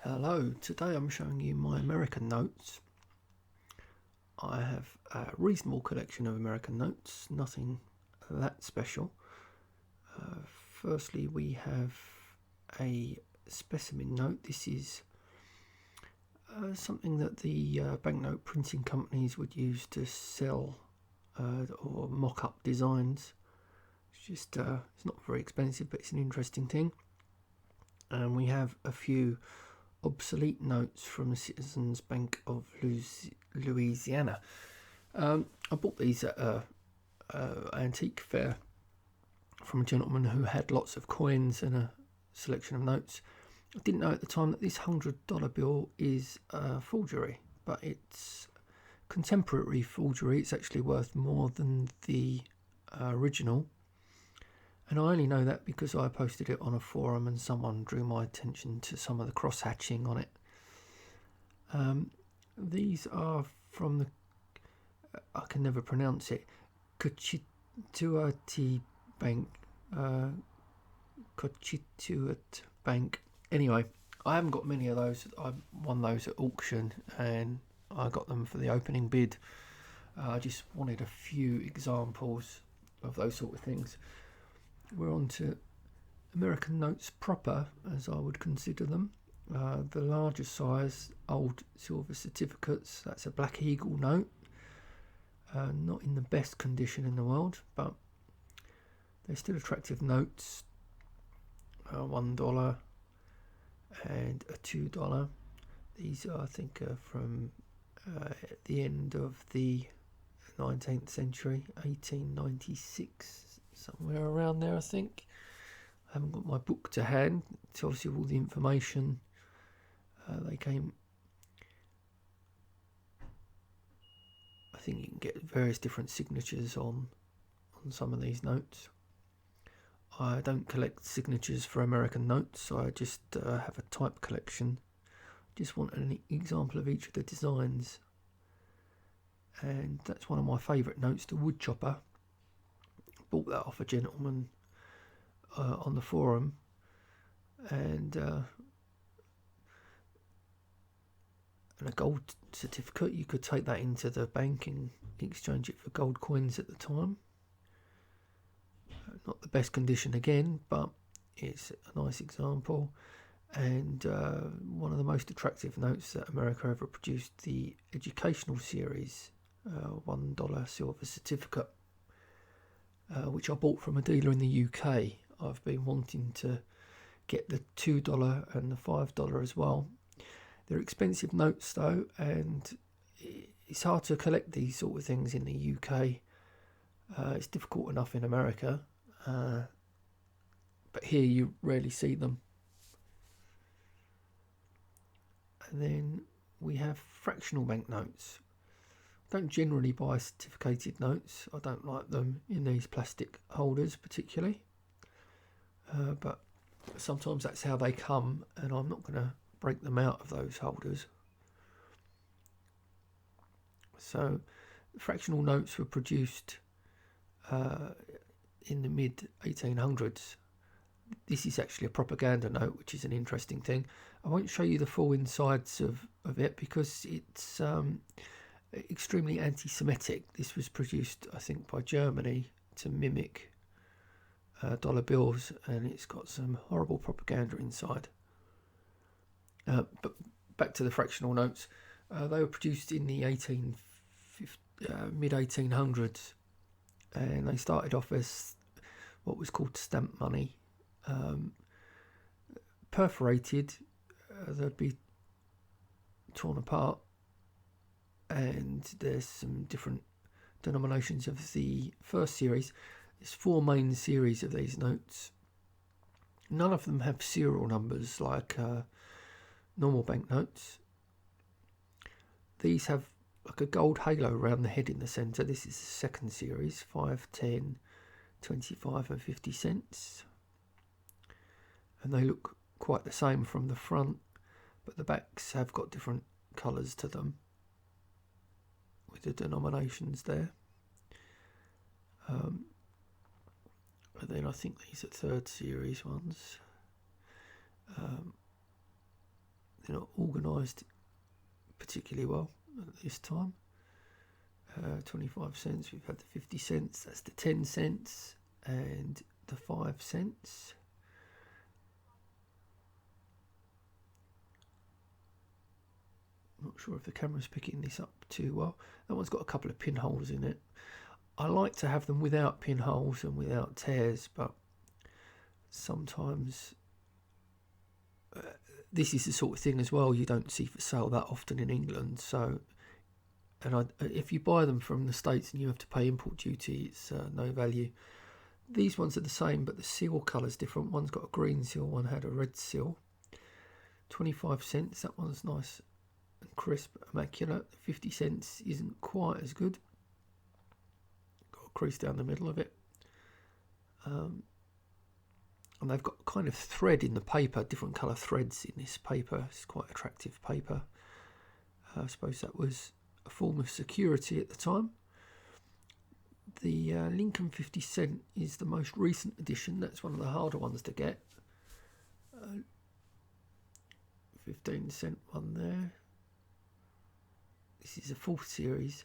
Hello, today I'm showing you my American notes. I have a reasonable collection of American notes, nothing that special. Firstly, we have a specimen note. This is something that the banknote printing companies would use to sell or mock up designs. It's not very expensive, but it's an interesting thing. And we have a few obsolete notes from the Citizens Bank of Louisiana. I bought these at an antique fair from a gentleman who had lots of coins and a selection of notes. I didn't know at the time that this $100 bill is forgery, but it's contemporary forgery. It's actually worth more than the original. And I only know that because I posted it on a forum and someone drew my attention to some of the cross-hatching on it. These are from the, I can never pronounce it, Cochituate Bank. Anyway, I haven't got many of those. I won those at auction and I got them for the opening bid. I just wanted a few examples of those sort of things. We're on to American notes proper, as I would consider them. The larger size, old silver certificates. That's a Black Eagle note. Not in the best condition in the world, but they're still attractive notes. $1 and a $2. These are, I think, from the end of the 19th century, 1896. Somewhere around there, I think. I haven't got my book to hand. It's obviously all the information. They came. I think you can get various different signatures on some of these notes. I don't collect signatures for American notes. I just have a type collection. Just want an example of each of the designs. And that's one of my favourite notes, the wood chopper. Bought that off a gentleman on the forum, and a gold certificate. You could take that into the bank and exchange it for gold coins at the time. Not the best condition again, but it's a nice example, and one of the most attractive notes that America ever produced, the educational series, $1 silver certificate. Which I bought from a dealer in the UK. I've been wanting to get the $2 and the $5 as well. They're expensive notes though, and it's hard to collect these sort of things in the UK. It's difficult enough in America, but here you rarely see them. And then we have fractional banknotes. Don't generally buy certificated notes. I don't like them in these plastic holders particularly, but sometimes that's how they come, and I'm not going to break them out of those holders. So fractional notes were produced in the mid 1800s. This is actually a propaganda note, which is an interesting thing. I won't show you the full insides of it because it's extremely anti-Semitic. This was produced, I think, by Germany to mimic dollar bills, and it's got some horrible propaganda inside. But back to the fractional notes. They were produced in the mid 1800s, and they started off as what was called stamp money. Perforated, they'd be torn apart, and there's some different denominations of the first series. There's 4 main series of these notes. None of them have serial numbers like normal banknotes. These have like a gold halo around the head in the centre. This is the second series, 5, 10, 25 and 50 cents. And they look quite the same from the front, but the backs have got different colours to them with the denominations there. And then I think these are 3rd series ones. They're not organised particularly well at this time. 25 cents, we've had the 50 cents, that's the 10 cents and the 5 cents. Not sure if the camera's picking this up too well. That one's got a couple of pinholes in it. I like to have them without pinholes and without tears, but sometimes this is the sort of thing as well you don't see for sale that often in England. So, and if you buy them from the States and you have to pay import duty, it's no value. These ones are the same, but the seal colour's different. One's got a green seal, one had a red seal. 25 cents, that one's nice and crisp, immaculate. 50 cents isn't quite as good. Got a crease down the middle of it. And they've got kind of thread in the paper, different colour threads in this paper. It's quite attractive paper. I suppose that was a form of security at the time. The Lincoln 50 cent is the most recent edition. That's one of the harder ones to get. 15 cent one there. This is a 4th series.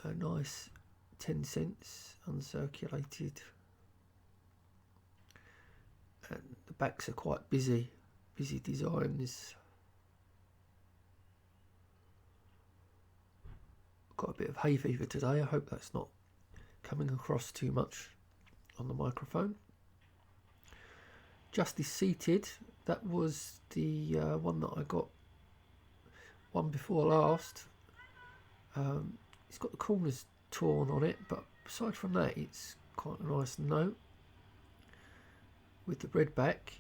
A nice 10 cents uncirculated. And the backs are quite busy designs. Got a bit of hay fever today. I hope that's not coming across too much on the microphone. Justice Seated, that was the one that I got one before last. It's got the corners torn on it, but aside from that it's quite a nice note with the red back.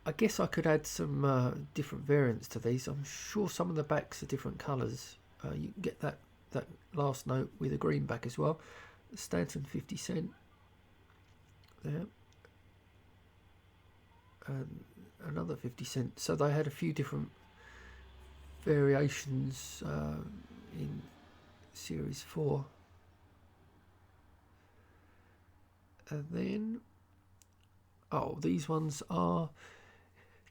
I guess I could add some different variants to these. I'm sure some of the backs are different colours. You can get that last note with a green back as well. Stanton 50 cent there, and another 50 cent. So they had a few different variations in series 4. And then these ones are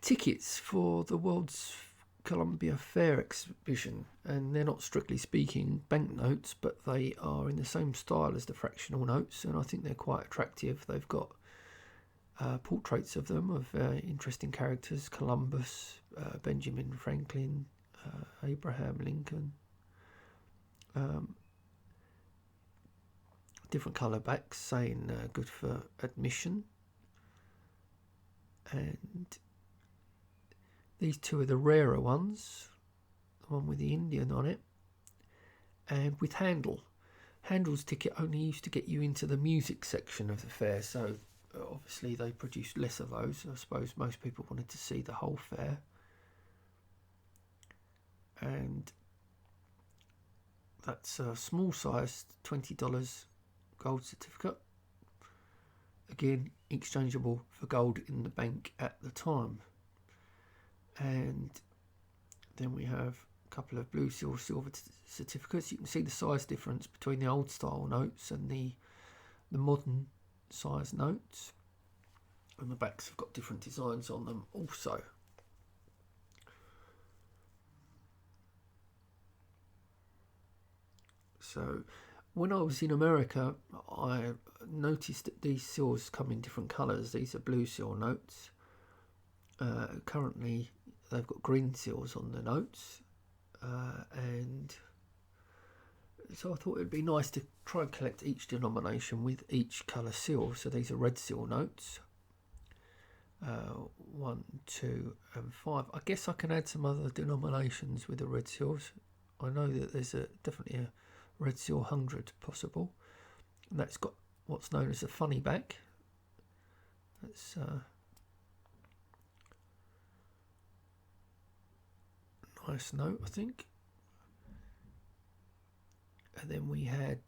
tickets for the World's Columbia Fair exhibition, and they're not strictly speaking banknotes, but they are in the same style as the fractional notes, and I think they're quite attractive. They've got portraits of them, of interesting characters: Columbus, Benjamin Franklin, Abraham Lincoln. Different colour backs saying good for admission. And these two are the rarer ones, the one with the Indian on it, and with handle. Handel's ticket only used to get you into the music section of the fair, so obviously they produced less of those. I suppose most people wanted to see the whole fair. And that's a small size $20 gold certificate. Again, exchangeable for gold in the bank at the time. And then we have a couple of blue seal silver certificates. You can see the size difference between the old style notes and the modern size notes. And the backs have got different designs on them also. So when I was in America, I noticed that these seals come in different colours. These are blue seal notes. Currently, they've got green seals on the notes. And so I thought it'd be nice to try and collect each denomination with each colour seal. So these are red seal notes. 1, 2 and 5. I guess I can add some other denominations with the red seals. I know that there's definitely a red seal 100 possible, and that's got what's known as a funny back. That's nice note, I think. And then we had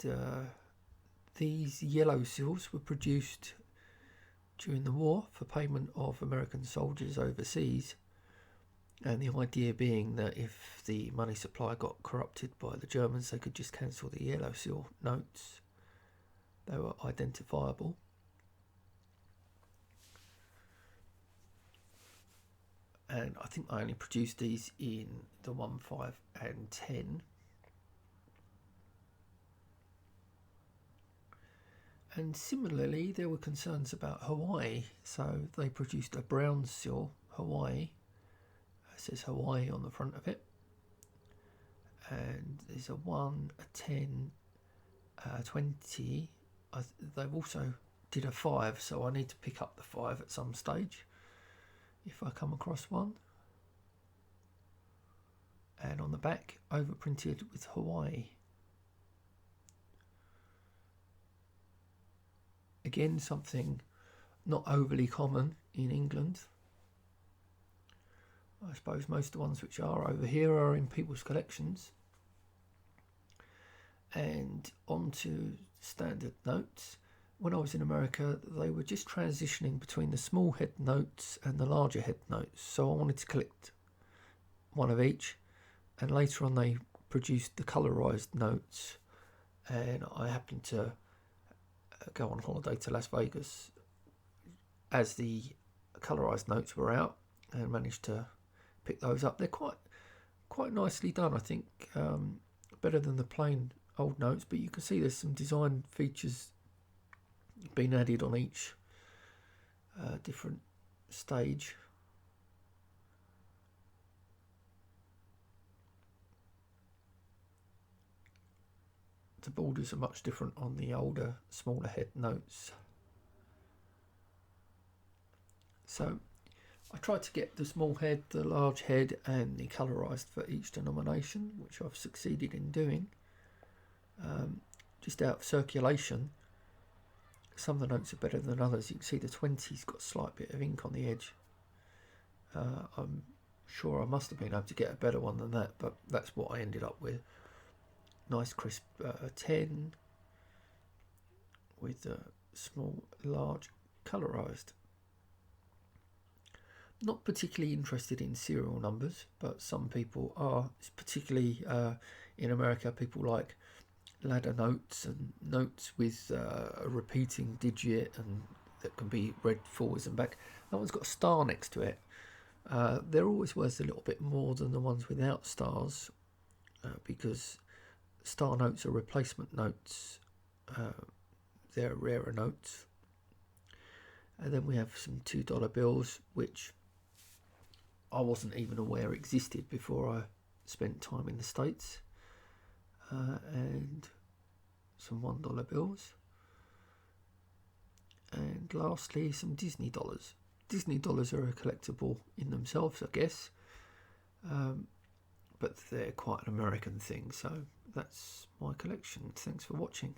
these yellow seals were produced during the war for payment of American soldiers overseas. And the idea being that if the money supply got corrupted by the Germans, they could just cancel the yellow seal notes. They were identifiable. and I think I only produced these in the 1, 5 and 10. And similarly, there were concerns about Hawaii, so they produced a brown seal Hawaii. It says Hawaii on the front of it, and there's a 1, a 10, 20. They've also did a 5, so I need to pick up the 5 at some stage if I come across one. And on the back, overprinted with Hawaii. Again, something not overly common in England. I suppose most of the ones which are over here are in people's collections. And on to standard notes. When I was in America, they were just transitioning between the small head notes and the larger head notes. So I wanted to collect one of each. And later on they produced the colorized notes. And I happened to go on holiday to Las Vegas as the colorized notes were out, and managed to pick those up. They're quite nicely done, I think. Better than the plain old notes, but you can see there's some design features been added on each different stage. The borders are much different on the older, smaller head notes. So I tried to get the small head, the large head and the colorized for each denomination, which I've succeeded in doing. Just out of circulation, some of the notes are better than others. You can see the 20's got a slight bit of ink on the edge. I'm sure I must have been able to get a better one than that, but that's what I ended up with. Nice crisp 10 with small, large, colorized. Not particularly interested in serial numbers, but some people are. It's particularly in America, people like ladder notes and notes with a repeating digit and that can be read forwards and back. That one's got a star next to it. They're always worth a little bit more than the ones without stars, because star notes are replacement notes. They're rarer notes. And then we have some $2 bills, which I wasn't even aware existed before I spent time in the States. And some $1 bills. And lastly, some Disney dollars. Disney dollars are a collectible in themselves, I guess. But they're quite an American thing, so that's my collection. Thanks for watching.